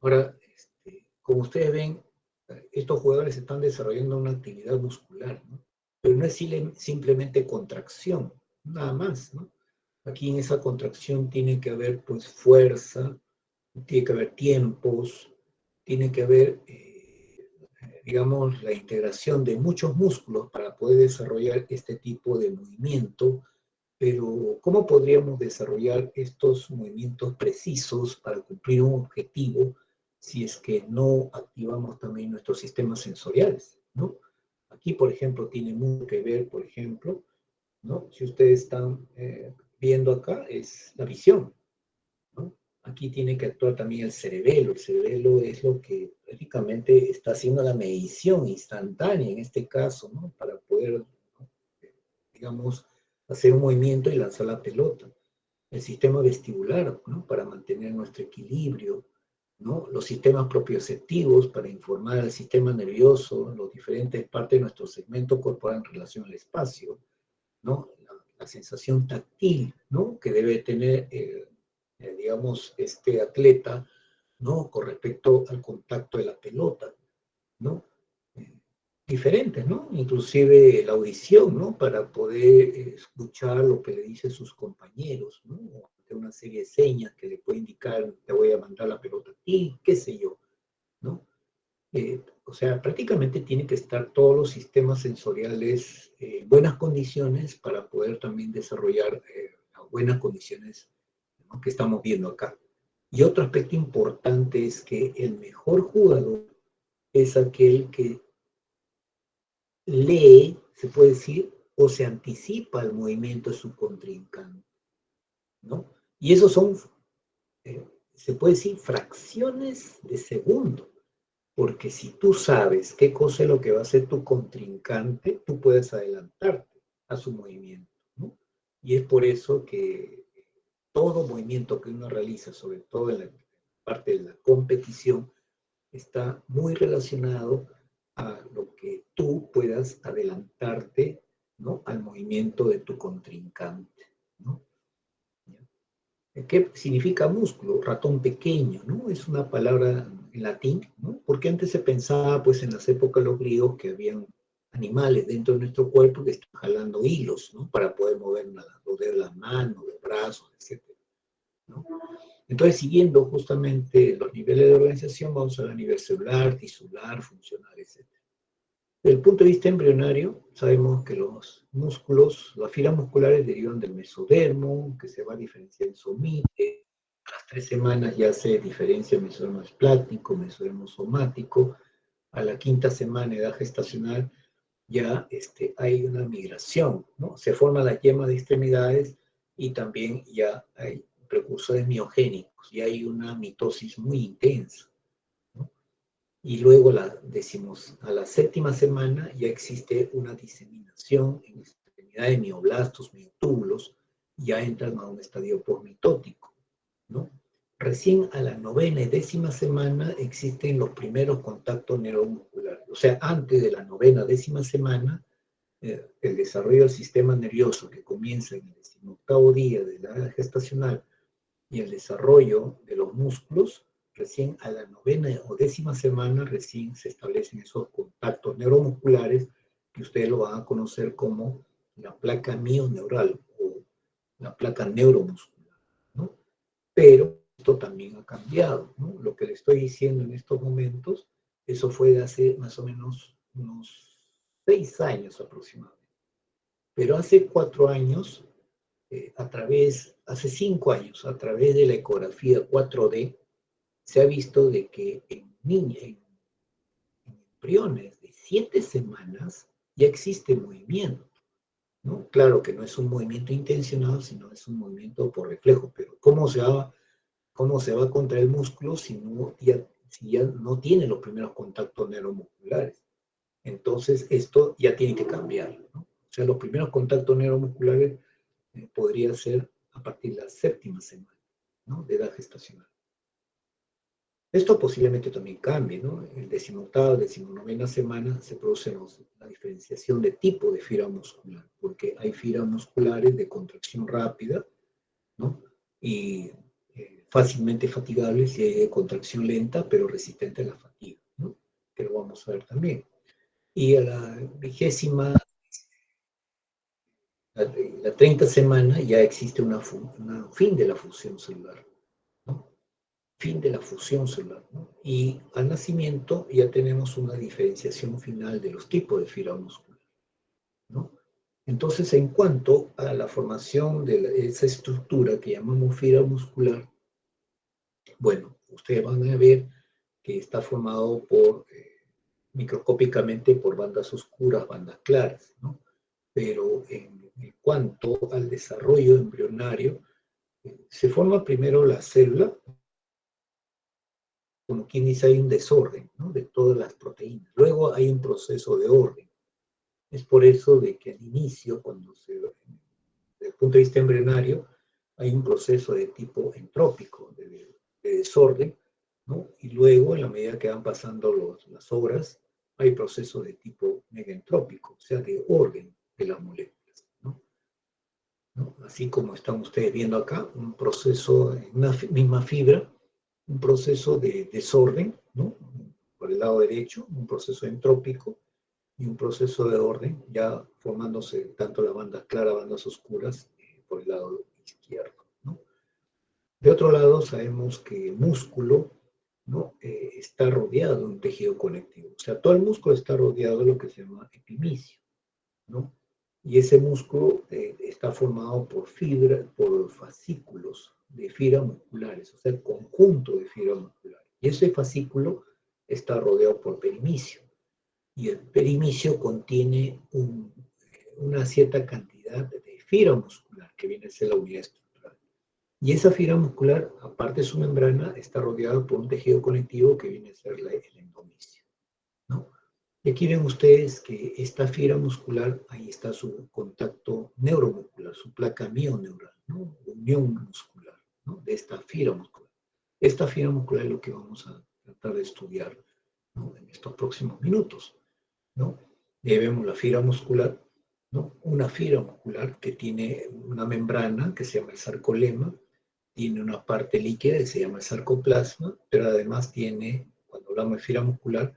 Ahora, como ustedes ven, estos jugadores están desarrollando una actividad muscular, ¿no? Pero no es simplemente contracción, nada más, ¿no? Aquí en esa contracción tiene que haber, pues, fuerza, tiene que haber tiempos, tiene que haber, digamos, la integración de muchos músculos para poder desarrollar este tipo de movimiento. Pero, ¿cómo podríamos desarrollar estos movimientos precisos para cumplir un objetivo si es que no activamos también nuestros sistemas sensoriales, ¿no? Aquí, por ejemplo, tiene mucho que ver, por ejemplo, ¿no? Si ustedes están viendo acá, es la visión, ¿no? Aquí tiene que actuar también el cerebelo. El cerebelo es lo que prácticamente está haciendo la medición instantánea en este caso, ¿no? Para poder, ¿no?, digamos, hacer un movimiento y lanzar la pelota. El sistema vestibular, ¿no?, para mantener nuestro equilibrio, ¿no? Los sistemas propioceptivos para informar al sistema nervioso, las diferentes partes de nuestro segmento corporal en relación al espacio, ¿no? La sensación táctil, ¿no?, que debe tener, digamos, este atleta, ¿no?, con respecto al contacto de la pelota, ¿no? Eh, Diferentes, ¿no? Inclusive la audición, ¿no? Para poder escuchar lo que le dicen sus compañeros, ¿no? O de una serie de señas que le puede indicar, te voy a mandar la pelota a ti, qué sé yo, ¿no? O sea, prácticamente tiene que estar todos los sistemas sensoriales en buenas condiciones para poder también desarrollar las buenas condiciones, ¿no?, que estamos viendo acá. Y otro aspecto importante es que el mejor jugador es aquel que lee, se puede decir, o se anticipa al movimiento de su contrincante, ¿no? Y esos son, eh, se puede decir, fracciones de segundo, porque si tú sabes qué cosa es lo que va a hacer tu contrincante, tú puedes adelantarte a su movimiento, ¿no? Y es por eso que todo movimiento que uno realiza, sobre todo en la parte de la competición, está muy relacionado a lo que tú puedas adelantarte, ¿no?, al movimiento de tu contrincante, ¿no? ¿Qué significa músculo? Ratón pequeño, ¿no? Es una palabra en latín, ¿no? Porque antes se pensaba, pues, en las épocas de los griegos que habían animales dentro de nuestro cuerpo que están jalando hilos, ¿no? Para poder mover los dedos de las manos, los brazos, etcétera, ¿no? Entonces, siguiendo justamente los niveles de organización, vamos a nivel celular, tisular, funcional, etcétera. Desde el punto de vista embrionario, sabemos que los músculos, las fibras musculares derivan del mesodermo, que se va a diferenciar en somite. A las 3 semanas ya se diferencia el mesodermo esplástico, mesodermo somático. A la quinta semana, edad gestacional, ya hay una migración, ¿no? Se forman las yemas de extremidades y también ya hay precursores miogénicos, y hay una mitosis muy intensa, ¿no? Y luego decimos, a la 7ª semana ya existe una diseminación en extremidades, mioblastos, miotúbulos, ya entran a un estadio postmitótico, ¿no? Recién a la 9ª y 10ª semana existen los primeros contactos neuromusculares. O sea, antes de la 9ª, 10ª semana, el desarrollo del sistema nervioso que comienza en el 18º día de la edad gestacional y el desarrollo de los músculos, recién a la 9ª o 10ª semana, recién se establecen esos contactos neuromusculares que ustedes lo van a conocer como la placa mioneural o la placa neuromuscular, ¿no? Pero esto también ha cambiado, ¿no? Lo que le estoy diciendo en estos momentos, eso fue de hace más o menos unos 6 años aproximadamente. Pero hace 4 años, hace 5 años, a través de la ecografía 4D, se ha visto de que en niños, en embriones de 7 semanas, ya existe movimiento, ¿no? Claro que no es un movimiento intencionado, sino es un movimiento por reflejo, pero ¿cómo se va a contraer el músculo si ya no tiene los primeros contactos neuromusculares? Entonces, esto ya tiene que cambiar, ¿no? O sea, los primeros contactos neuromusculares podría ser a partir de la 7ª semana, ¿no?, de edad gestacional. Esto posiblemente también cambie, ¿no? En 18ª, 19ª semana se produce la diferenciación de tipo de fibra muscular, porque hay fibras musculares de contracción rápida, ¿no? Y fácilmente fatigables y de contracción lenta, pero resistente a la fatiga, ¿no? Que lo vamos a ver también. Y a la 20ª, la 30 semana, ya existe un fin de la fusión celular, ¿no? Fin de la fusión celular, ¿no? Y al nacimiento ya tenemos una diferenciación final de los tipos de fibra muscular, ¿no? Entonces, en cuanto a la formación de esa estructura que llamamos fibra muscular, bueno, ustedes van a ver que está formado microscópicamente por bandas oscuras, bandas claras, ¿no? Pero en cuanto al desarrollo embrionario, se forma primero la célula, como quien dice, hay un desorden, ¿no? De todas las proteínas. Luego hay un proceso de orden. Es por eso de que al inicio, desde el punto de vista embrionario, hay un proceso de tipo entrópico, de desorden, ¿no? Y luego, en la medida que van pasando las horas, hay procesos de tipo megaentrópico, o sea, de orden de las moléculas, ¿no? ¿No? Así como están ustedes viendo acá, un proceso en una misma fibra, un proceso de desorden, ¿no? Por el lado derecho, un proceso entrópico y un proceso de orden, ya formándose tanto las bandas claras, bandas oscuras, por el lado izquierdo, ¿no? De otro lado, sabemos que el músculo, ¿no? Está rodeado de un tejido conectivo. O sea, todo el músculo está rodeado de lo que se llama epimicio, ¿no? Y ese músculo está formado por fascículos de fibras musculares, o sea, el conjunto de fibras musculares. Y ese fascículo está rodeado por perimicio. Y el perimicio contiene una cierta cantidad de fibra muscular, que viene a ser la unidad estructural. Y esa fibra muscular, aparte de su membrana, está rodeada por un tejido conectivo que viene a ser el endomisio, ¿no? Y aquí ven ustedes que esta fibra muscular, ahí está su contacto neuromuscular, su placa mioneural, ¿no? Unión muscular, ¿no? De esta fibra muscular. Esta fibra muscular es lo que vamos a tratar de estudiar, ¿no? En estos próximos minutos, ¿no? Y ahí vemos la fibra muscular, ¿no? Una fibra muscular que tiene una membrana que se llama el sarcolema, tiene una parte líquida que se llama el sarcoplasma, pero además tiene, cuando hablamos de fibra muscular,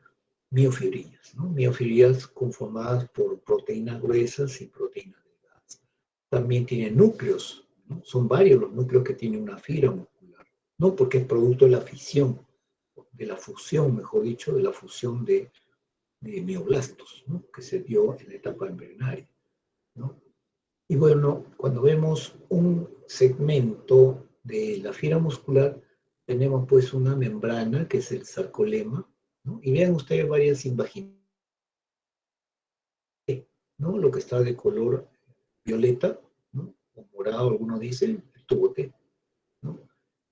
miofibrillas, ¿no? Miofibrillas conformadas por proteínas gruesas y proteínas delgadas. También tiene núcleos, ¿no? Son varios los núcleos que tiene una fibra muscular, ¿no? Porque es producto de la fisión, de la fusión, mejor dicho, de la fusión de mioblastos, ¿no? Que se dio en la etapa embrionaria, ¿no? Y bueno, cuando vemos un segmento de la fibra muscular, tenemos pues una membrana que es el sarcolema, ¿no? Y vean ustedes varias imágenes, ¿no? Lo que está de color violeta, ¿no? O morado, algunos dicen, el tubo T, ¿no?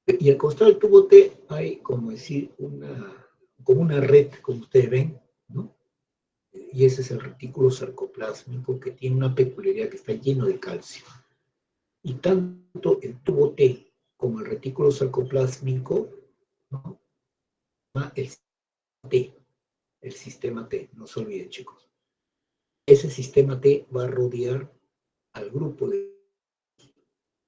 Y al costado del tubo T hay, como decir, como una red, como ustedes ven, ¿no? Y ese es el retículo sarcoplásmico que tiene una peculiaridad que está lleno de calcio. Y tanto el tubo T como el retículo sarcoplásmico, ¿no? El T, el sistema T, no se olviden, chicos. Ese sistema T va a rodear al grupo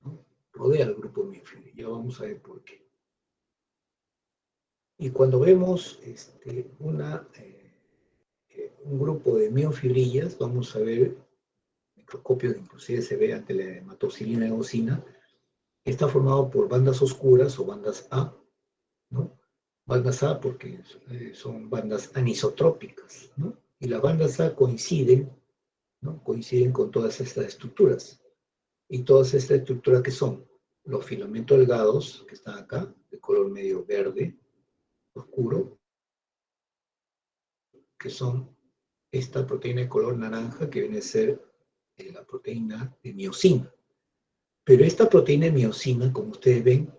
¿no? Rodea al grupo miofibrillas. Ya vamos a ver por qué. Y cuando vemos un grupo de miofibrillas, vamos a ver microscopios, inclusive se ve ante la hematocilina eosina, está formado por bandas oscuras o bandas A, ¿no? Bandas A porque son bandas anisotrópicas, ¿no? Y las bandas A coinciden, ¿no? Coinciden con todas estas estructuras. Y todas estas estructuras que son los filamentos delgados, que están acá, de color medio verde, oscuro, que son esta proteína de color naranja, que viene a ser la proteína de miosina. Pero esta proteína de miosina, como ustedes ven,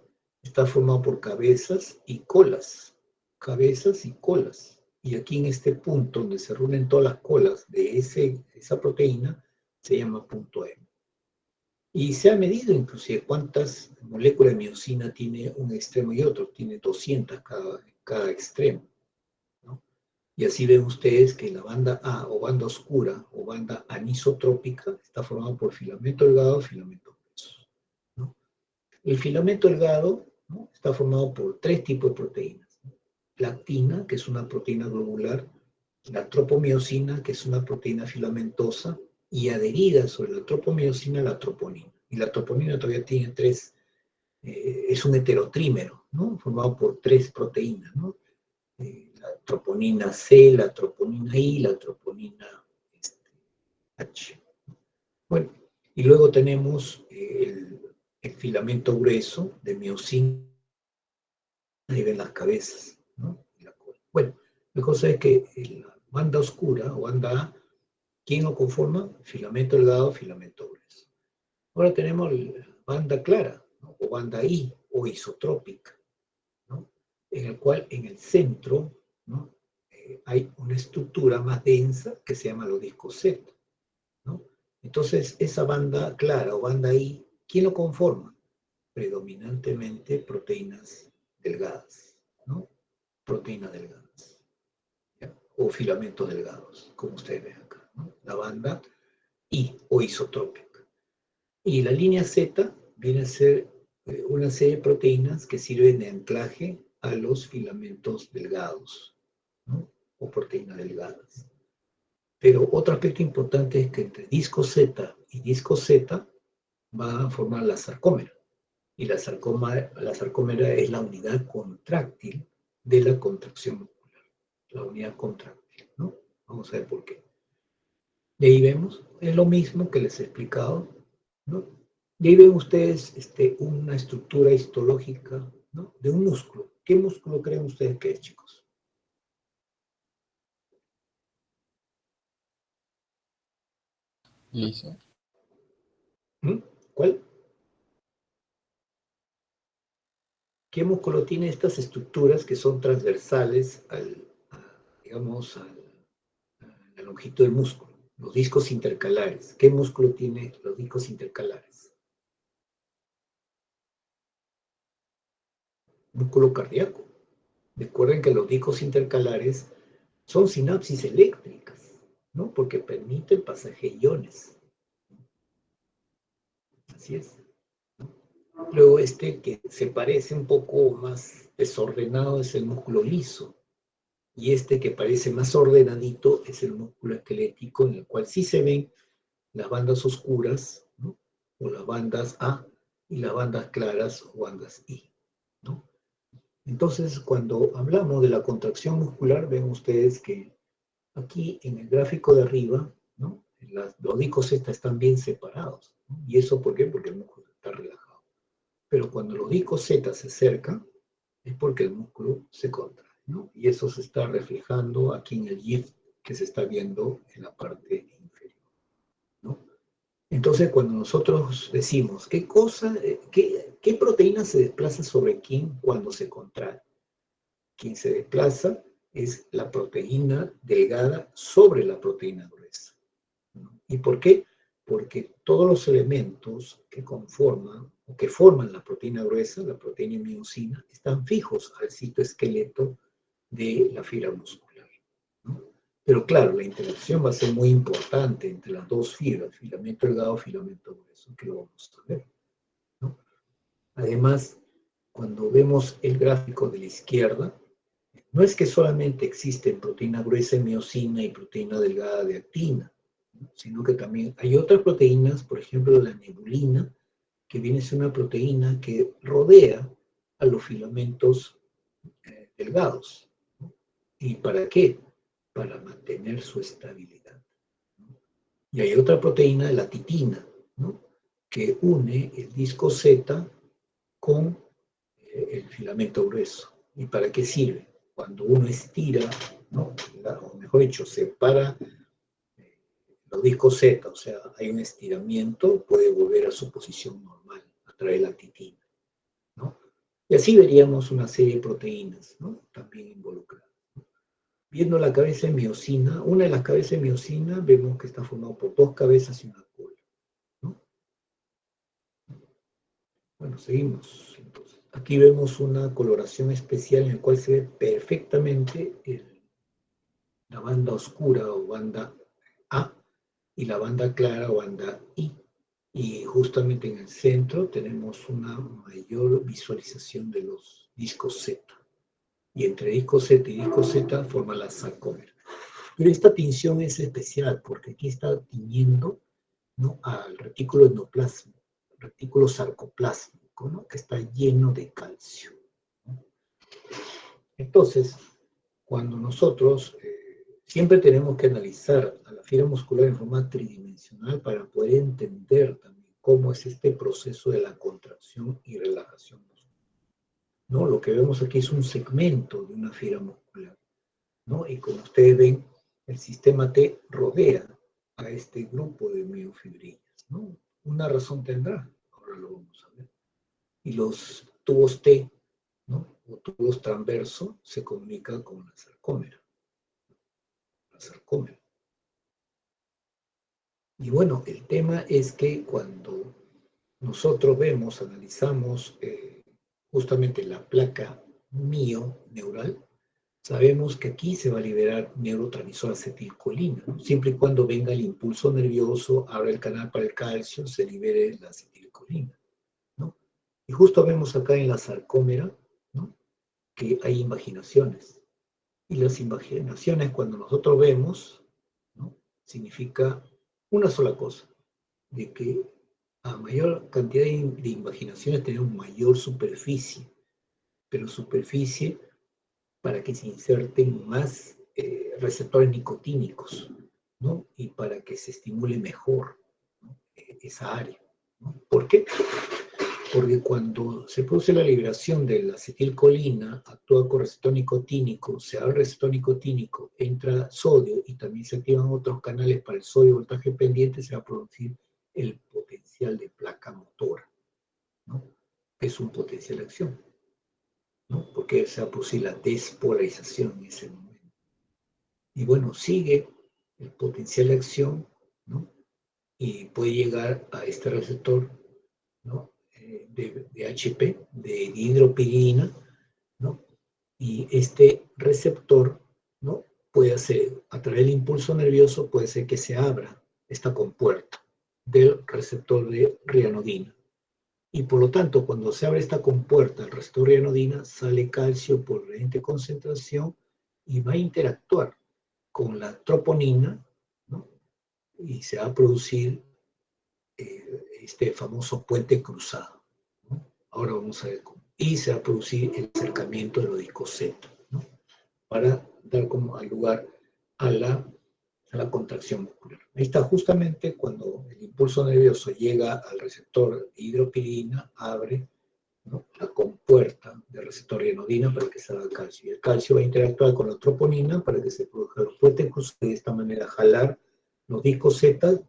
está formada por cabezas y colas. Cabezas y colas. Y aquí en este punto, donde se reúnen todas las colas de esa proteína, se llama punto M. Y se ha medido inclusive cuántas moléculas de miosina tiene un extremo y otro. Tiene 200 cada extremo, ¿no? Y así ven ustedes que la banda A o banda oscura o banda anisotrópica está formada por filamento delgado y filamento grueso, ¿no? El filamento delgado ¿no? Está formado por tres tipos de proteínas, ¿no? La actina, que es una proteína globular, la tropomiosina, que es una proteína filamentosa, y adherida sobre la tropomiosina, la troponina. Y la troponina todavía tiene tres, es un heterotrímero, ¿no? Formado por tres proteínas, ¿no? La troponina C, la troponina I, la troponina H. Bueno, y luego tenemos el filamento grueso de miosina y de las cabezas, ¿no? Y la cola. Bueno, la cosa es que la banda oscura o banda A, ¿quién lo conforma? Filamento delgado, filamento grueso. Ahora tenemos la banda clara, ¿no? O banda I, o isotrópica, ¿no? En el cual en el centro, ¿no? Hay una estructura más densa que se llama los discos Z, ¿no? Entonces, esa banda clara o banda I, ¿quién lo conforma? Predominantemente proteínas delgadas, ¿no? Proteínas delgadas, ¿ya? O filamentos delgados, como ustedes ven acá, ¿no? La banda I o isotrópica. Y la línea Z viene a ser una serie de proteínas que sirven de anclaje a los filamentos delgados, ¿no? O proteínas delgadas. Pero otro aspecto importante es que entre disco Z y disco Z va a formar la sarcómera. Y la sarcómera es la unidad contráctil de la contracción muscular. La unidad contráctil, ¿no? Vamos a ver por qué. Y ahí vemos, es lo mismo que les he explicado, ¿no? Y ahí ven ustedes una estructura histológica, ¿no? De un músculo. ¿Qué músculo creen ustedes que es, chicos? Listo. ¿Mm? ¿Cuál? ¿Qué músculo tiene estas estructuras que son transversales digamos, a la longitud del músculo? Los discos intercalares. ¿Qué músculo tiene los discos intercalares? Músculo cardíaco. Recuerden que los discos intercalares son sinapsis eléctricas, ¿no? Porque permiten pasaje de iones. Así es. Luego que se parece un poco más desordenado es el músculo liso. Y que parece más ordenadito es el músculo esquelético, en el cual sí se ven las bandas oscuras, ¿no? O las bandas A, y las bandas claras o bandas I, ¿no? Entonces, cuando hablamos de la contracción muscular, ven ustedes que aquí en el gráfico de arriba, ¿no? Los discos Z están bien separados, ¿no? ¿Y eso por qué? Porque el músculo está relajado. Pero cuando los discos Z se acercan, es porque el músculo se contrae, ¿no? Y eso se está reflejando aquí en el GIF que se está viendo en la parte inferior, ¿no? Entonces, cuando nosotros decimos qué proteína se desplaza sobre quién cuando se contrae, quien se desplaza es la proteína delgada sobre la proteína gruesa, ¿no? ¿Y por qué? Porque todos los elementos que conforman o que forman la proteína gruesa, la proteína miosina, están fijos al citoesqueleto de la fibra muscular, ¿no? Pero claro, la interacción va a ser muy importante entre las dos fibras, filamento delgado, filamento grueso, que lo vamos a ver, ¿no? Además, cuando vemos el gráfico de la izquierda, no es que solamente existen proteína gruesa de miosina y proteína delgada de actina, ¿no? Sino que también hay otras proteínas, por ejemplo la nebulina, que viene a ser una proteína que rodea a los filamentos delgados, ¿no? ¿Y para qué? Para mantener su estabilidad, ¿no? Y hay otra proteína, la titina, ¿no? Que une el disco Z con el filamento grueso. ¿Y para qué sirve? Cuando uno estira, ¿no? O mejor dicho, separa los discos Z, o sea, hay un estiramiento, puede volver a su posición normal a través de la titina, ¿no? Y así veríamos una serie de proteínas, ¿no? También involucradas. Viendo la cabeza de miosina, una de las cabezas de miosina vemos que está formado por dos cabezas y una cola, ¿no? Bueno, seguimos. Entonces, aquí vemos una coloración especial en la cual se ve perfectamente la banda oscura o banda A y la banda clara o banda I. Y justamente en el centro tenemos una mayor visualización de los discos Z. Y entre disco Z y disco Z forma la sarcómera. Pero esta tinción es especial porque aquí está tiñendo, ¿no?, al retículo endoplasma, retículo sarcoplásmico, ¿no?, que está lleno de calcio, ¿no? Entonces, cuando nosotros siempre tenemos que analizar a la fibra muscular en forma tridimensional para poder entender también cómo es este proceso de la contracción y relajación muscular, ¿no? Lo que vemos aquí es un segmento de una fibra muscular, ¿no? Y como ustedes ven, el sistema T rodea a este grupo de miofibrillas, ¿no? Una razón tendrá, ahora lo vamos a ver. Y los tubos T, ¿no?, o tubos transversos, se comunican con la sarcómera. La sarcómera. Y bueno, el tema es que cuando nosotros vemos, analizamos justamente la placa mioneural, sabemos que aquí se va a liberar neurotransmisor acetilcolina, ¿no? Siempre y cuando venga el impulso nervioso, abra el canal para el calcio, se libere la acetilcolina, ¿no? Y justo vemos acá en la sarcómera, ¿no?, que hay invaginaciones. Y las invaginaciones, cuando nosotros vemos, ¿no?, significa una sola cosa, de que a mayor cantidad de invaginaciones tenemos mayor superficie, pero superficie para que se inserten más receptores nicotínicos, ¿no?, y para que se estimule mejor, ¿no?, esa área, ¿no? ¿Por qué? Porque cuando se produce la liberación de la acetilcolina, actúa con receptor nicotínico, se abre el receptor nicotínico, entra sodio y también se activan otros canales para el sodio voltaje pendiente, se va a producir el potencial de placa motora, ¿no?, que es un potencial de acción, ¿no?, porque se va a producir la despolarización en ese momento. Y bueno, sigue el potencial de acción, ¿no?, y puede llegar a este receptor, ¿no?, de HP, de hidropirina, ¿no? Y este receptor, ¿no?, puede hacer, a través del impulso nervioso, puede ser que se abra esta compuerta del receptor de rianodina. Y por lo tanto, cuando se abre esta compuerta del receptor de rianodina, sale calcio por diferente concentración y va a interactuar con la troponina, ¿no?, y se va a producir este famoso puente cruzado, ¿no? Ahora vamos a ver cómo. Y se va a producir el acercamiento de los discos Z, ¿no?, para dar como al lugar a la contracción muscular. Ahí está justamente cuando el impulso nervioso llega al receptor de hidropirina, abre, ¿no?, la compuerta del receptor de rianodina para que salga calcio. Y el calcio va a interactuar con la troponina para que se produzca los puentes cruzados y de esta manera jalar los discos Z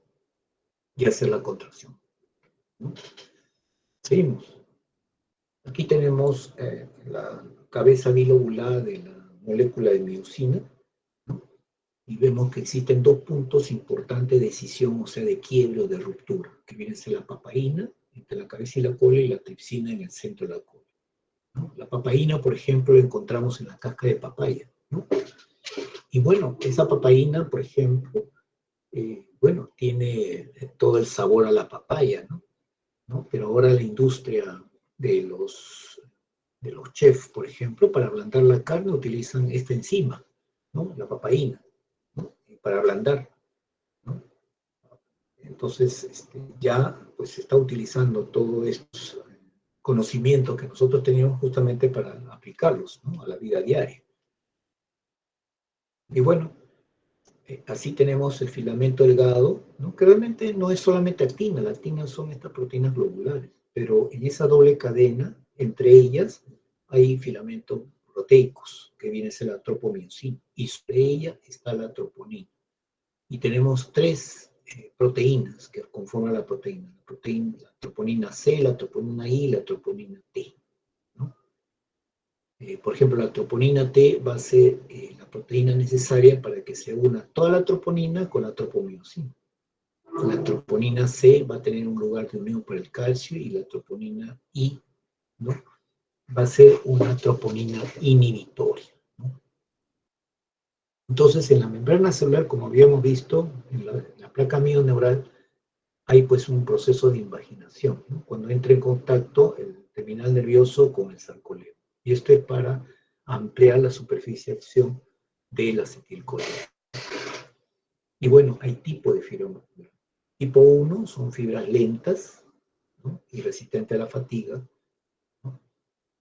y hacer la contracción, ¿no? Seguimos. Aquí tenemos la cabeza bilobulada de la molécula de miocina, ¿no?, y vemos que existen dos puntos importantes de escisión, o sea, de quiebre o de ruptura, que viene a ser la papaína entre la cabeza y la cola y la tripsina en el centro de la cola, ¿no? La papaína, por ejemplo, la encontramos en la cáscara de papaya, ¿no? Y bueno, esa papaína, por ejemplo, bueno, tiene todo el sabor a la papaya, ¿no? ¿No? Pero ahora la industria de los chefs, por ejemplo, para ablandar la carne utilizan esta enzima, ¿no?, la papaína, ¿no?, para ablandar, ¿no? Entonces, ya pues se está utilizando todos estos conocimientos que nosotros teníamos justamente para aplicarlos, ¿no?, a la vida diaria. Y bueno, así tenemos el filamento delgado, ¿no?, que realmente no es solamente actina, la actina son estas proteínas globulares, pero en esa doble cadena, entre ellas, hay filamentos proteicos, que viene a ser la tropomiosina, y sobre ella está la troponina. Y tenemos tres proteínas que conforman la proteína, la troponina C, la troponina I y la troponina T, ¿no? Por ejemplo, la troponina T va a ser la proteína necesaria para que se una toda la troponina con la tropomiosina. La troponina C va a tener un lugar de unión para el calcio y la troponina I, ¿no?, va a ser una troponina inhibitoria, ¿no? Entonces, en la membrana celular, como habíamos visto, en la placa mioneural, hay pues un proceso de invaginación, ¿no? Cuando entra en contacto el terminal nervioso con el sarcóleo. Y esto es para ampliar la superficie de acción del acetilcolina. Y bueno, hay tipo de fibra muscular. Tipo 1 son fibras lentas, ¿no? Y resistentes a la fatiga, ¿no?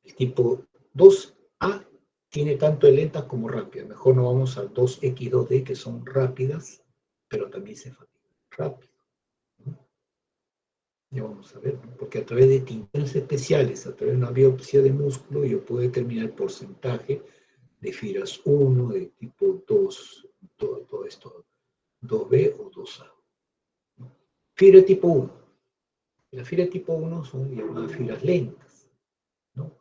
El tipo 2A tiene tanto de lentas como rápidas. Mejor no vamos al 2X2D, que son rápidas, pero también se fatigan rápido, ¿no? Ya vamos a ver, ¿no? Porque a través de tinciones especiales, a través de una biopsia de músculo, yo puedo determinar el porcentaje de fibras 1, de tipo 2, todo esto, 2B o 2A. Fibra tipo 1. Las fibras tipo 1 son llamadas fibras lentas, ¿no?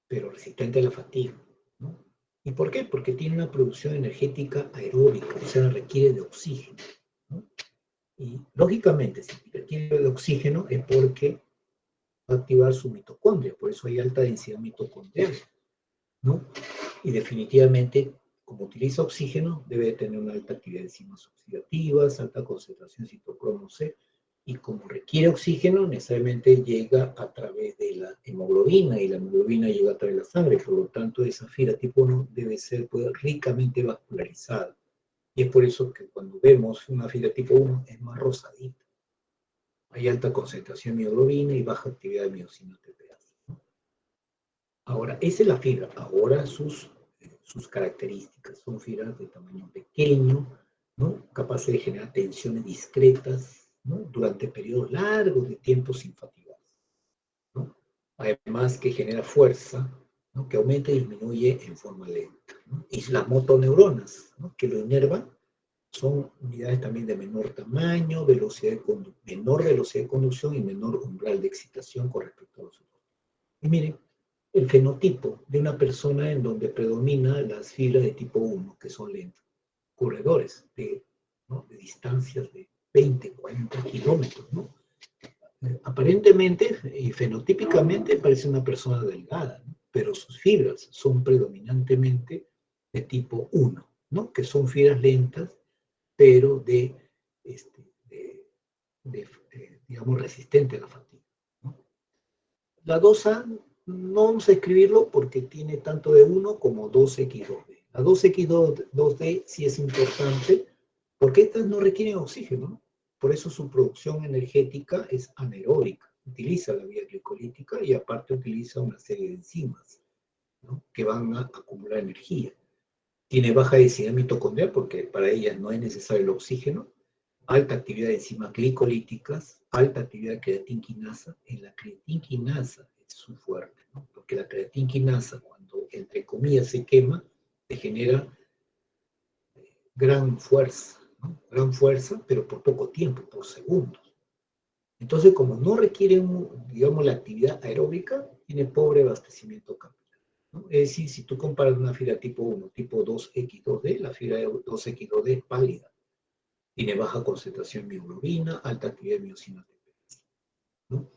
Pero resistentes a la fatiga, ¿no? ¿Y por qué? Porque tiene una producción energética aeróbica, o sea, requiere de oxígeno, ¿no? Y lógicamente, si requiere de oxígeno es porque va a activar su mitocondria, por eso hay alta densidad mitocondrial, ¿no? Y definitivamente, como utiliza oxígeno, debe tener una alta actividad de enzimas oxidativas, alta concentración de citocromo C, y como requiere oxígeno, necesariamente llega a través de la hemoglobina, y la hemoglobina llega a través de la sangre, por lo tanto, esa fibra tipo 1 debe ser pues, ricamente vascularizada. Y es por eso que cuando vemos una fibra tipo 1 es más rosadita. Hay alta concentración de hemoglobina y baja actividad de miocina TPase. Ahora, esa es la fibra. Ahora sus características son fibras de tamaño pequeño, ¿no? Capaces de generar tensiones discretas, ¿no? Durante periodos largos de tiempo sin fatigarse, ¿no? Además que genera fuerza, ¿no? Que aumenta y disminuye en forma lenta, ¿no? Y las motoneuronas, ¿no? Que lo inervan son unidades también de menor tamaño, menor velocidad de conducción y menor umbral de excitación con respecto a los otros. Y miren, el fenotipo de una persona en donde predomina las fibras de tipo 1, que son lentas, corredores ¿no? De distancias de 20, 40 kilómetros, ¿no? Aparentemente y fenotípicamente parece una persona delgada, ¿no? Pero sus fibras son predominantemente de tipo 1, ¿no? Que son fibras lentas, pero este, digamos, resistente a la fatiga, ¿no? La 2A no vamos a escribirlo porque tiene tanto de 1 como 2X2D. La 2X2D sí es importante porque estas no requieren oxígeno, ¿no? Por eso su producción energética es anaeróbica. Utiliza la vía glicolítica y aparte utiliza una serie de enzimas, ¿no? Que van a acumular energía. Tiene baja densidad mitocondrial porque para ellas no es necesario el oxígeno, alta actividad de enzimas glicolíticas, alta actividad de creatinquinasa. En la creatinquinasa es su fuerte, ¿no? Porque la creatinquinasa, cuando entre comillas se quema, te genera gran fuerza, ¿no? Gran fuerza, pero por poco tiempo, por segundos. Entonces, como no requiere, digamos, la actividad aeróbica, tiene pobre abastecimiento capilar, ¿no? Es decir, si tú comparas una fibra tipo 1, tipo 2X2D, la fibra 2X2D es pálida, tiene baja concentración de mioglobina, alta actividad de miocina TPase, ¿no?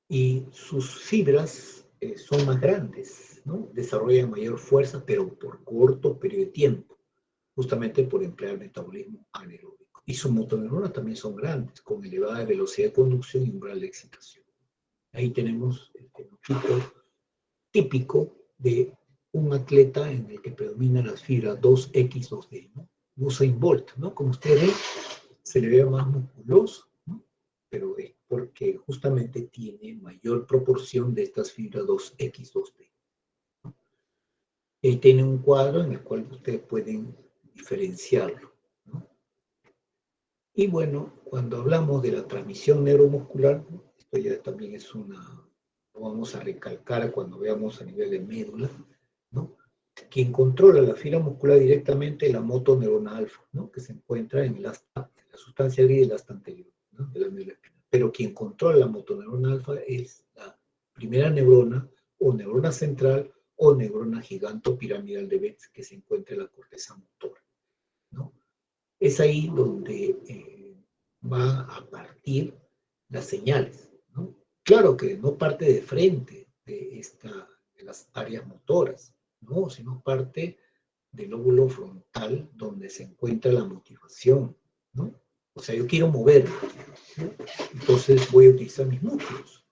Y sus fibras son más grandes, ¿no? Desarrollan mayor fuerza, pero por corto periodo de tiempo, justamente por emplear metabolismo anaeróbico. Y sus motoneuronas también son grandes, con elevada velocidad de conducción y umbral de excitación. Ahí tenemos el fenotipo típico de un atleta en el que predominan las fibras 2X2D, ¿no? Usain Bolt, ¿no? Como ustedes ven, se le ve más musculoso, ¿no? Pero es porque justamente tiene mayor proporción de estas fibras 2X2D. ¿No? Y tiene un cuadro en el cual ustedes pueden diferenciarlo, ¿no? Y bueno, cuando hablamos de la transmisión neuromuscular, esto ya también es lo vamos a recalcar cuando veamos a nivel de médula, ¿no? Quien controla la fibra muscular directamente es la motoneurona alfa, ¿no? Que se encuentra en la sustancia gris del asta anterior, ¿no? De la médula espinal. Pero quien controla la motoneurona alfa es la primera neurona o neurona central o neurona gigantopiramidal de Betz que se encuentra en la corteza motora, ¿no? Es ahí donde va a partir las señales, ¿no? Claro que no parte de frente de las áreas motoras, ¿no? Sino parte del lóbulo frontal donde se encuentra la motivación, ¿no? O sea, yo quiero moverme, ¿no? Entonces voy a utilizar mis músculos.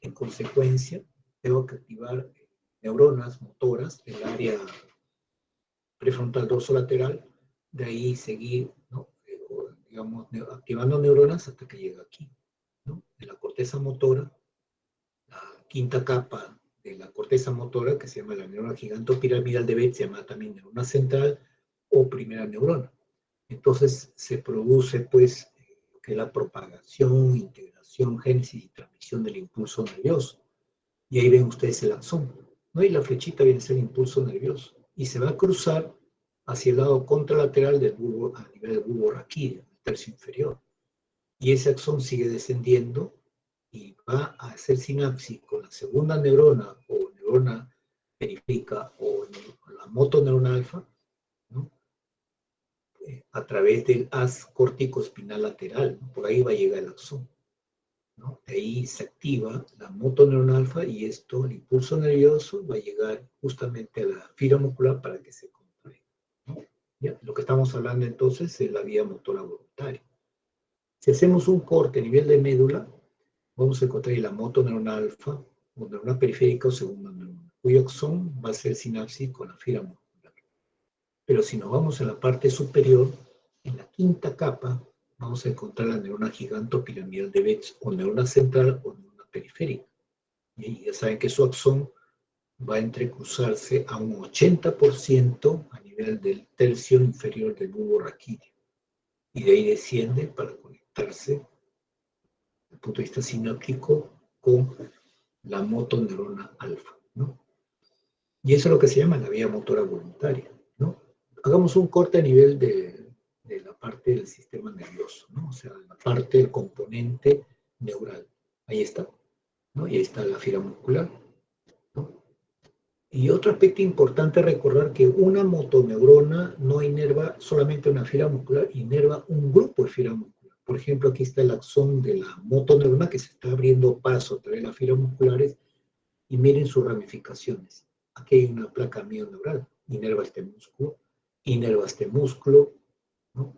En consecuencia, tengo que activar neuronas motoras del área prefrontal dorsolateral, de ahí seguir, ¿no? Digamos, activando neuronas hasta que llega aquí, ¿no? En la corteza motora, la quinta capa de la corteza motora, que se llama la neurona gigantopiramidal de Bett, se llama también neurona central o primera neurona. Entonces se produce, pues, que la propagación, integración, génesis y transmisión del impulso nervioso. Y ahí ven ustedes el axón, ¿no? Y la flechita viene a ser el impulso nervioso. Y se va a cruzar hacia el lado contralateral del bulbo, a nivel del bulbo raquídeo, el tercio inferior. Y ese axón sigue descendiendo y va a hacer sinapsis con la segunda neurona o neurona periférica o la motoneurona alfa, ¿no? A través del haz corticoespinal lateral, ¿no? Por ahí va a llegar el axón, ¿no? De ahí se activa la motoneurona alfa y esto, el impulso nervioso, va a llegar justamente a la fibra muscular para que se contraiga, ¿no? ¿Ya? Lo que estamos hablando entonces es la vía motora voluntaria. Si hacemos un corte a nivel de médula, vamos a encontrar la motoneurona alfa, o neurona periférica o segunda neurona, cuyo axón va a ser sinapsis con la fibra muscular. Pero si nos vamos a la parte superior, en la quinta capa, vamos a encontrar la neurona gigantopiramidal de Betz, o neurona central o neurona periférica. Y ya saben que su axón va a entrecruzarse a un 80% a nivel del tercio inferior del bulbo raquídeo. Y de ahí desciende para conectarse, desde el punto de vista sináptico, con la motoneurona alfa, ¿no? Y eso es lo que se llama la vía motora voluntaria, ¿no? Hagamos un corte a nivel de la parte del sistema nervioso, ¿no? O sea, la parte del componente neural. Ahí está, ¿no? Y ahí está la fibra muscular, ¿no? Y otro aspecto importante recordar que una motoneurona no inerva solamente una fibra muscular, inerva un grupo de fibra muscular. Por ejemplo, aquí está el axón de la motoneurona que se está abriendo paso a través de las fibras musculares y miren sus ramificaciones. Aquí hay una placa mioneural, inerva este músculo, ¿no?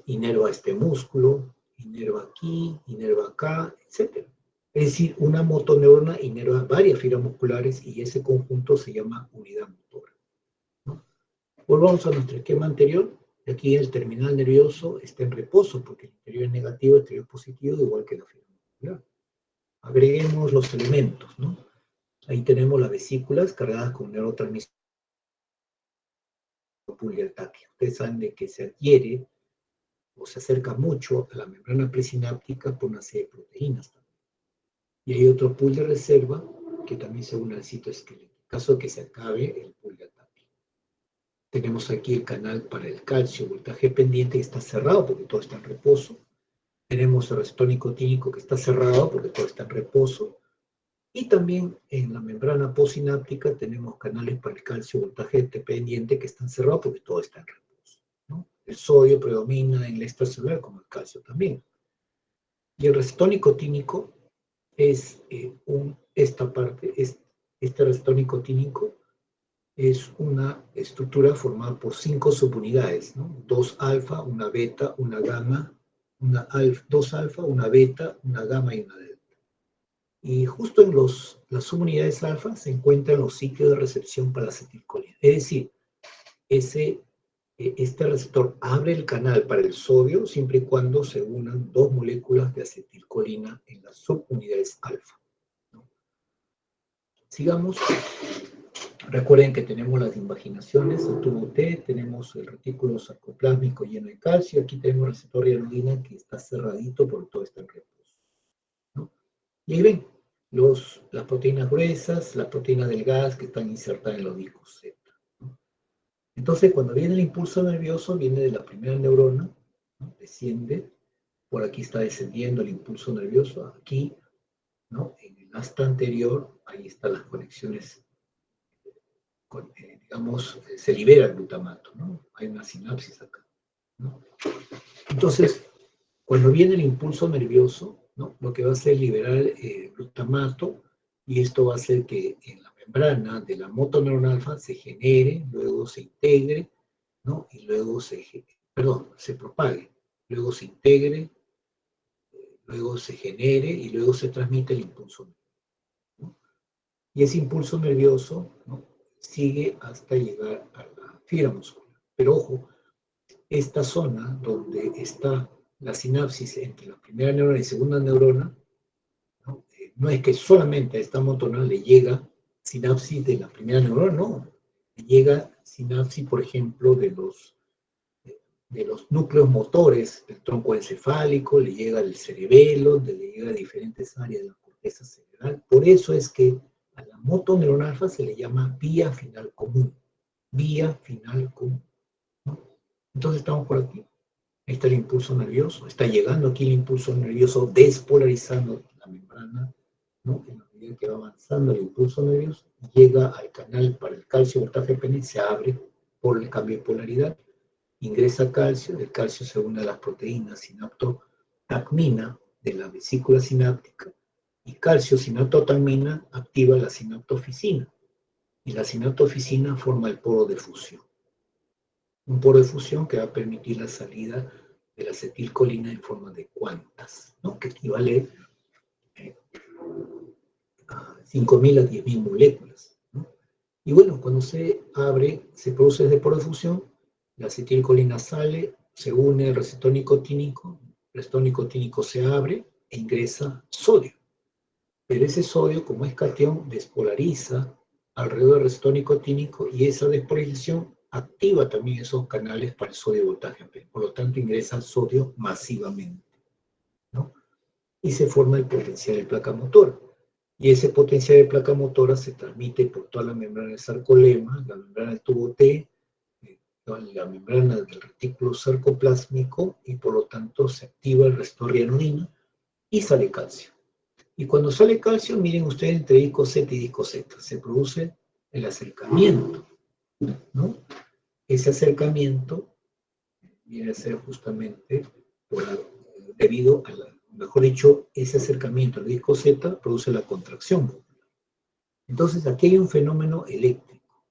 Inerva este músculo, inerva aquí, inerva acá, etc. Es decir, una motoneurona inerva varias fibras musculares y ese conjunto se llama unidad motora, ¿no? Volvamos a nuestro esquema anterior. Aquí el terminal nervioso está en reposo porque el interior es negativo, el exterior es positivo, igual que la fibra muscular. Agreguemos los elementos, ¿no? Ahí tenemos las vesículas cargadas con neurotransmisores poliartáquea. Ustedes saben de que se adhiere o se acerca mucho a la membrana presináptica por una serie de proteínas también. Y hay otro pool de reserva que también se une al citoesqueleto, en caso de que se acabe el pool de ataque. Tenemos aquí el canal para el calcio, voltaje pendiente, que está cerrado porque todo está en reposo. Tenemos el receptor nicotínico que está cerrado porque todo está en reposo. Y también en la membrana postsináptica tenemos canales para el calcio voltaje dependiente que están cerrados porque todo está en reposo, ¿no? El sodio predomina en la extracelular como el calcio también. Y el receptor nicotínico es esta parte, este receptor nicotínico es una estructura formada por 5 subunidades, ¿no? 2 alfa, una beta, una gamma, dos alfa, una beta, una gamma y una delta. Y justo en las subunidades alfa se encuentran los sitios de recepción para la acetilcolina. Es decir, este receptor abre el canal para el sodio siempre y cuando se unan dos moléculas de acetilcolina en las subunidades alfa, ¿no? Sigamos. Recuerden que tenemos las invaginaciones, el tubo T, tenemos el retículo sarcoplásmico lleno de calcio, aquí tenemos el receptor de iodina que está cerradito porque todo está en reposo, ¿no? Y ahí ven las proteínas gruesas, las proteínas delgadas que están insertadas en los discos Z, ¿no? Entonces, cuando viene el impulso nervioso, viene de la primera neurona, ¿no? Desciende, por aquí está descendiendo el impulso nervioso, aquí, ¿no? En el asta anterior, ahí están las conexiones, digamos, se libera el glutamato, ¿no? Hay una sinapsis acá, ¿no? Entonces, cuando viene el impulso nervioso, ¿no? Lo que va a hacer es liberar glutamato y esto va a hacer que en la membrana de la motoneurona alfa se genere, luego se integre, ¿no? Y luego se propague. luego se integre, luego se genere y luego se transmite el impulso nervioso, ¿no? Y ese impulso nervioso, ¿no?, sigue hasta llegar a la fibra muscular. Pero ojo, esta zona donde está la sinapsis entre la primera neurona y segunda neurona, ¿no? No es que solamente a esta motonal le llega sinapsis de la primera neurona, no. Le llega sinapsis, por ejemplo, de los núcleos motores del tronco encefálico, le llega al cerebelo, le llega a diferentes áreas de la corteza cerebral. Por eso es que a la motoneuronal alfa se le llama vía final común. Vía final común, ¿no? Entonces estamos por aquí. Ahí está el impulso nervioso. Está llegando aquí el impulso nervioso despolarizando la membrana, ¿no? En la medida que va avanzando el impulso nervioso, llega al canal para el calcio voltaje PN, se abre por el cambio de polaridad. Ingresa calcio, el calcio se une a las proteínas sinaptotacmina de la vesícula sináptica, y calcio sinaptotacmina activa la sinaptoficina, y la sinaptoficina forma el poro de fusión. Un poro de fusión que va a permitir la salida de la acetilcolina en forma de cuantas, ¿no?, que equivale a 5.000 a 10.000 moléculas, ¿no? Y bueno, cuando se abre, se produce ese poro de fusión, la acetilcolina sale, se une al receptor nicotínico, el receptor nicotínico se abre e ingresa sodio. Pero ese sodio, como es catión, despolariza alrededor del receptor nicotínico, y esa despolarización activa también esos canales para el sodio voltaje. Por lo tanto, ingresa sodio masivamente, ¿no? Y se forma el potencial de placa motora. Y ese potencial de placa motora se transmite por toda la membrana del sarcolema, la membrana del tubo T, la membrana del retículo sarcoplásmico, y por lo tanto se activa el receptor rianodina y sale calcio. Y cuando sale calcio, miren ustedes, entre disco Z y disco Z, se produce el acercamiento, ¿no? Ese acercamiento viene a ser justamente debido a mejor dicho, ese acercamiento al disco Z produce la contracción. Entonces, aquí hay un fenómeno eléctrico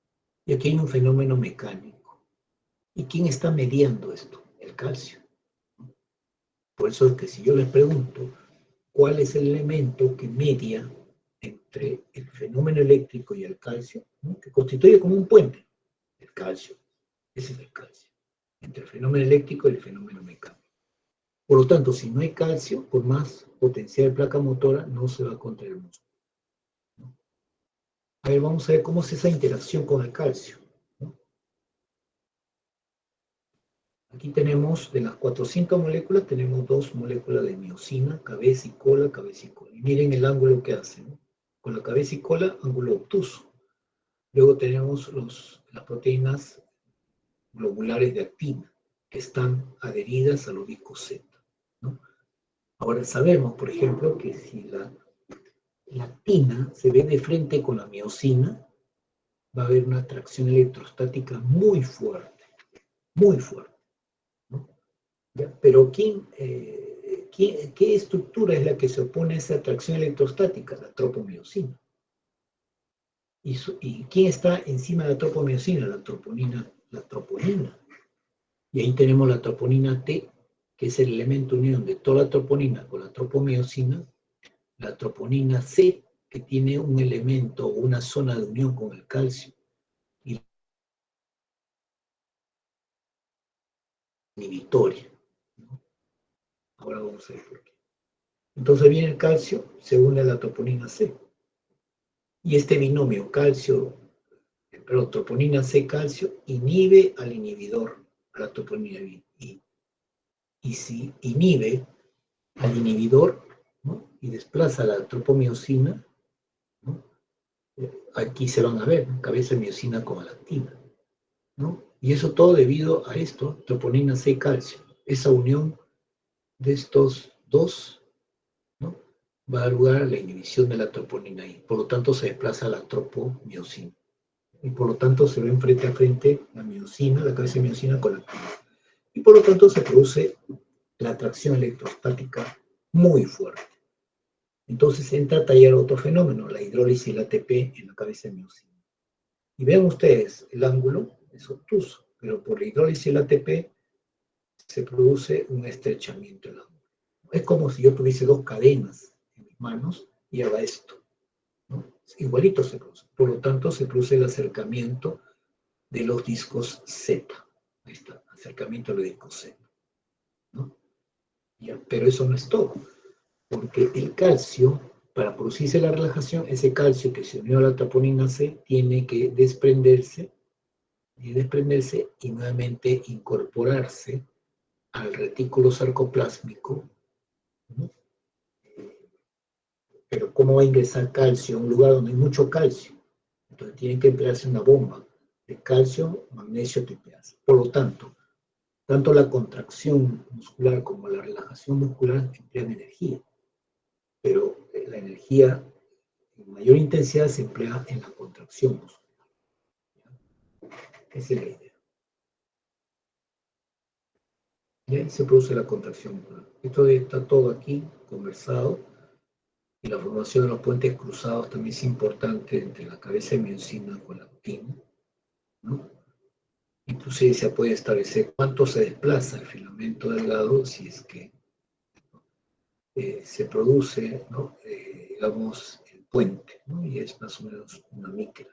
y aquí hay un fenómeno mecánico. ¿Y quién está mediando esto? El calcio. Por eso es que si yo les pregunto, ¿cuál es el elemento que media entre el fenómeno eléctrico y el calcio, ¿no?, que constituye como un puente? El calcio. Ese es el calcio. Entre el fenómeno eléctrico y el fenómeno mecánico. Por lo tanto, si no hay calcio, por más potencial de placa motora, no se va a contraer el músculo, ¿no? A ver, vamos a ver cómo es esa interacción con el calcio, ¿no? Aquí tenemos, de las 400 moléculas, tenemos 2 moléculas de miosina, cabeza y cola, cabeza y cola. Y miren el ángulo que hace, ¿no? Con la cabeza y cola, ángulo obtuso. Luego tenemos las proteínas globulares de actina, que están adheridas a los discos Z, ¿no? Ahora sabemos, por ejemplo, que si la actina se ve de frente con la miosina, va a haber una atracción electrostática muy fuerte, ¿no? ¿Ya? Pero ¿qué estructura es la que se opone a esa atracción electrostática? La tropomiosina. ¿Y quién está encima de la tropomiosina? La troponina. Y ahí tenemos la troponina T, que es el elemento unión de toda la troponina con la tropomiosina, la troponina C, que tiene un elemento, una zona de unión con el calcio, y inhibitoria, ¿no? Ahora vamos a ver por qué. Entonces viene el calcio, se une a la troponina C. Y este binomio troponina C-calcio inhibe al inhibidor, a la troponina B. Y si inhibe al inhibidor, ¿no?, y desplaza la tropomiosina, ¿no?, aquí se van a ver, ¿no?, cabeza de miosina con alactina, ¿no? Y eso todo debido a esto, troponina C-calcio. Esa unión de estos dos, ¿no?, va a dar lugar a la inhibición de la troponina I. Por lo tanto, se desplaza la tropomiosina. Y por lo tanto, se ven frente a frente la miosina, la cabeza de miosina con la actina. Y por lo tanto, se produce la atracción electrostática muy fuerte. Entonces entra a tallar otro fenómeno, la hidrólisis del ATP en la cabeza de miosina. Y vean ustedes, el ángulo es obtuso, pero por la hidrólisis del ATP se produce un estrechamiento en la membrana. Es como si yo tuviese dos cadenas en mis manos y haga esto, ¿no? Igualito se produce. Por lo tanto, se produce el acercamiento de los discos Z. Ahí está, acercamiento a los discos Z, ¿no? Ya, pero eso no es todo, porque el calcio, para producirse la relajación, ese calcio que se unió a la troponina C tiene que desprenderse y nuevamente incorporarse al retículo sarcoplásmico, ¿no? Pero ¿cómo va a ingresar calcio a un lugar donde hay mucho calcio? Entonces tiene que emplearse una bomba de calcio, magnesio, TPase. Por lo tanto la contracción muscular como la relajación muscular emplean energía, pero la energía en mayor intensidad se emplea en la contracción muscular. Esa es la idea. Y ahí se produce la contracción muscular. Esto está todo aquí conversado. Y la formación de los puentes cruzados también es importante entre la cabeza de miocina con la actina, ¿no? Inclusive se puede establecer cuánto se desplaza el filamento delgado si es que se produce, ¿no? Digamos, el puente, ¿no? Y es más o menos una micra.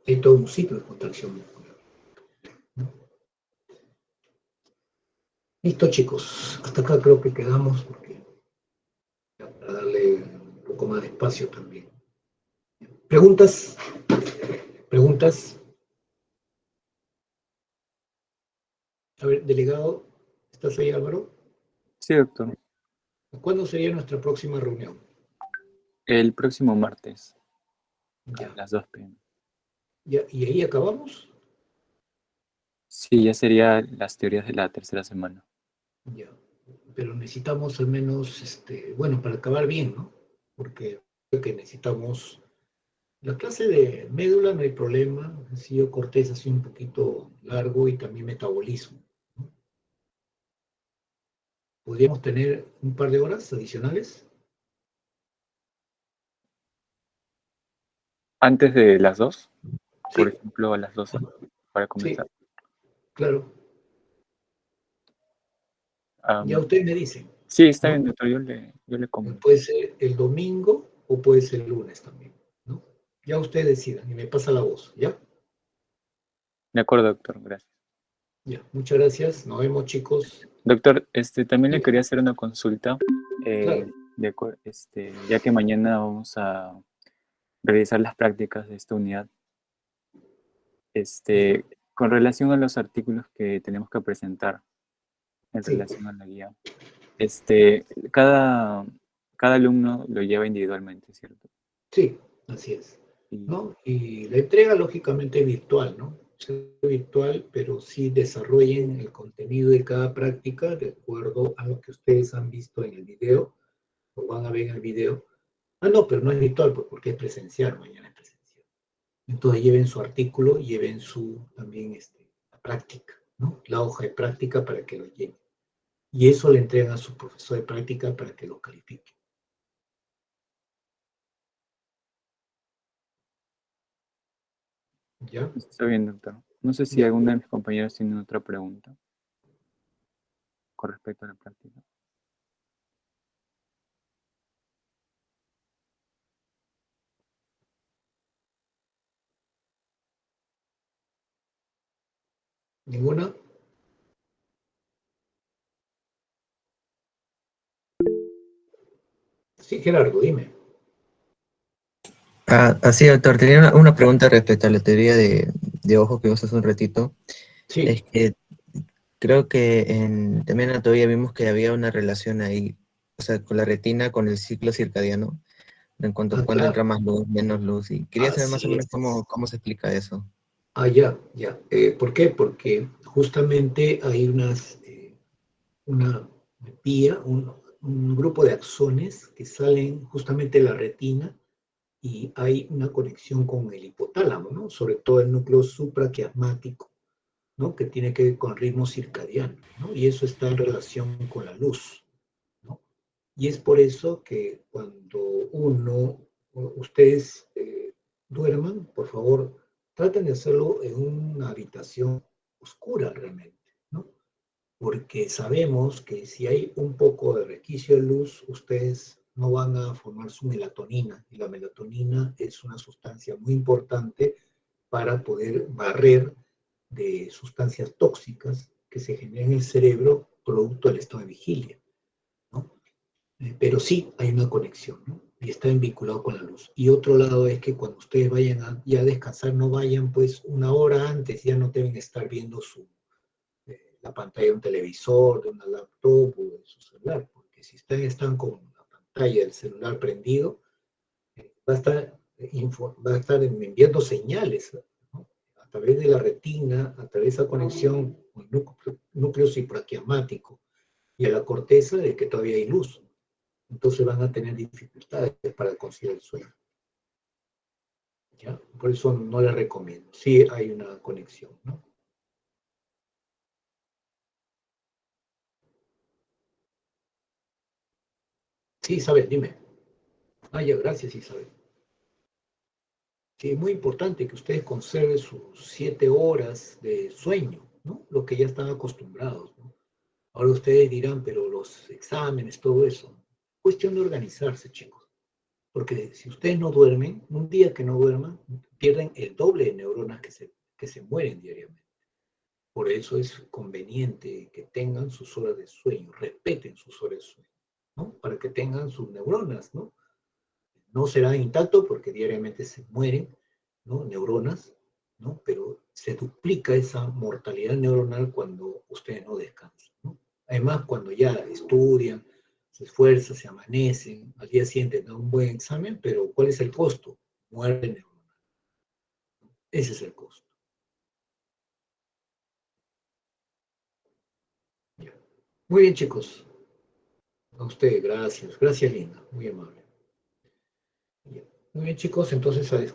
Hay todo un ciclo de contracción muscular, ¿no? Listo, chicos. Hasta acá creo que quedamos porque para darle un poco más de espacio también. ¿Preguntas? ¿Preguntas? A ver, delegado, ¿estás ahí, Álvaro? Sí, doctor. ¿Cuándo sería nuestra próxima reunión? El próximo martes a Ya. las 2 p.m. Ya, ¿y ahí acabamos? Sí, ya sería las teorías de la tercera semana. Ya. Pero necesitamos al menos, bueno, para acabar bien, ¿no? Porque creo que necesitamos. La clase de médula no hay problema, ha sido cortés, ha sido un poquito largo y también metabolismo, ¿no? ¿Podríamos tener un par de horas adicionales? Antes de las 2, por Sí, ejemplo, a las 12, para sí, comenzar. claro. Ya Am, ustedes me dicen, sí, está ¿no? bien, doctor, yo le comunico. Puede ser el domingo o puede ser el lunes también, ¿no? Ya ustedes decidan y me pasa la voz, ¿ya? De acuerdo, doctor, gracias. Ya, muchas gracias. Nos vemos, chicos. Doctor, también le Dime, quería hacer una consulta, claro. ya que mañana vamos a realizar las prácticas de esta unidad, Ya, con relación a los artículos que tenemos que presentar en sí, relación a la guía. Este, cada, cada alumno lo lleva individualmente, ¿cierto? sí, así es. Y, ¿No? Y la entrega, lógicamente, virtual, ¿no? Será virtual, pero sí desarrollen el contenido de cada práctica de acuerdo a lo que ustedes han visto en el video, o van a ver en el video. Ah, no, pero no es virtual, pues, porque es presencial, mañana es presencial. Entonces lleven su artículo, lleven su también la práctica, ¿no? La hoja de práctica para que lo lleven. Y eso le entregan a su profesor de práctica para que lo califique. ¿Ya? está bien, doctor. No sé si Ya. alguno de mis compañeros tiene otra pregunta con respecto a la práctica. ¿Ninguna? Sí, Gerardo, dime. Así, doctor, tenía una pregunta respecto a la teoría de ojos que vimos hace un ratito. Sí, Es que creo que también en la teoría vimos que había una relación ahí, o sea, con la retina, con el ciclo circadiano, en cuanto a ah, cuándo claro, entra más luz, menos luz, y quería saber más o así menos es. cómo se explica eso. Ah, ya, ya. ¿Por qué? Porque justamente hay una vía, un grupo de axones que salen justamente de la retina y hay una conexión con el hipotálamo, ¿no? Sobre todo el núcleo supraquiasmático, ¿no? Que tiene que ver con el ritmo circadiano, ¿no? Y eso está en relación con la luz, ¿no? Y es por eso que cuando ustedes duerman, por favor, traten de hacerlo en una habitación oscura realmente, ¿no? Porque sabemos que si hay un poco de resquicio de luz, ustedes no van a formar su melatonina, y la melatonina es una sustancia muy importante para poder barrer de sustancias tóxicas que se generan en el cerebro producto del estado de vigilia, ¿no? Pero sí hay una conexión, ¿no? Y está vinculado con la luz. Y otro lado es que cuando ustedes vayan a ya descansar, no vayan pues una hora antes, ya no deben estar viendo la pantalla de un televisor, de una laptop o de su celular, porque si ustedes están con la pantalla del celular prendido, va a estar enviando señales, ¿no? A través de la retina, a través de esa conexión con el núcleo supraquiasmático y a la corteza de que todavía hay luz. Entonces van a tener dificultades para conciliar el sueño, ¿ya? Por eso no les recomiendo. Sí hay una conexión, ¿no? Sí, Isabel, dime. Ah, ya, gracias, Isabel. Sí, es muy importante que ustedes conserven sus 7 horas de sueño, ¿no? Lo que ya están acostumbrados, ¿no? Ahora ustedes dirán, pero los exámenes, todo eso. Cuestión de organizarse, chicos. Porque si ustedes no duermen, un día que no duerman, pierden el doble de neuronas que se mueren diariamente. Por eso es conveniente que tengan sus horas de sueño, respeten sus horas de sueño, ¿no? Para que tengan sus neuronas, ¿no? No será intacto porque diariamente se mueren, ¿no? Neuronas, ¿no? Pero se duplica esa mortalidad neuronal cuando ustedes no descansan, ¿no? Además, cuando ya estudian, se esfuerzan, se amanecen, al día siguiente dan un buen examen, pero ¿cuál es el costo? Muerte neuronal. Ese es el costo. Ya. Muy bien, chicos. A usted, gracias. Gracias, Linda. Muy amable. Ya. Muy bien, chicos, entonces a descansar.